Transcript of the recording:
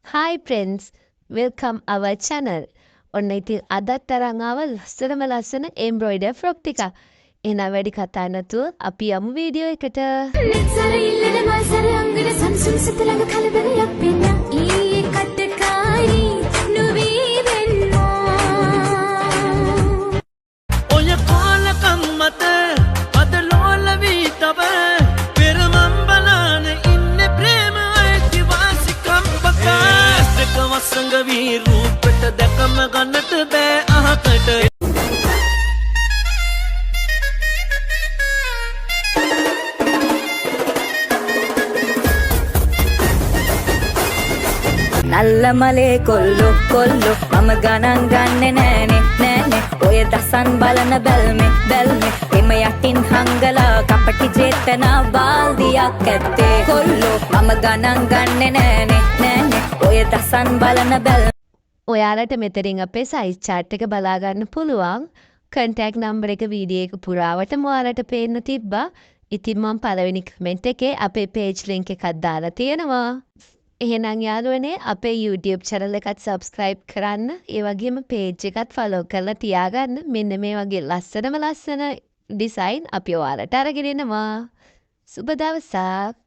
Hi friends, welcome our channel. ඔන්න ඉතින් අදත් තරන් ආව ලස්සන එම්බ්‍රොයිඩර් ෆ්‍රොක් ටිකක්. එහෙනම් වැඩි කතා නැතුව අපි යමු වීඩියෝ එකට. නිසර ඉල්ලන මාසර අංගන සංසුන් සිත ළඟ කලබලයක් වෙන්න ඊයේ කටකාරී නුවී වෙන්නවා ඔය කාලකම් මත අද ලෝල වී තව පෙරමම් බලාන ඉන්නේ ප්‍රේම අයිතිවාසිකම් පතා දෙක වසඟ වී රූපෙට දැකම ගන්නට බෑ අහකට නල්ල මලේ කොල්ලෝ මම ගණන් ගන්නෙ නෑනේ ඔය දසන් බලන බැල්මේ එම යටින් හංගලා කපටි චේතනා බාල්දියක් ඇත්තේ කොල්ලෝ මම ගණන් ගන්නෙ නෑනේ ඔය දසන් බලන ඔයාලට මෙතනින් අපේ සයිස් chart එක බලා ගන්න පුළුවන්. contact number එක වීඩියෝ එක පුරාවටම ඔයාලට පේන්න තිබ්බා. ඉතින් මම පළවෙනි කමෙන්ට් එකේ අපේ page link එකක් දාලා තියෙනවා. එහෙනම් යාළුවනේ අපේ YouTube channel එකත් subscribe කරන්න. ඒ වගේම page එකත් follow කරලා තියාගන්න. මෙන්න මේ වගේ ලස්සන design අපි ඔයාලට අරගෙන එනවා. සුබ දවසක්.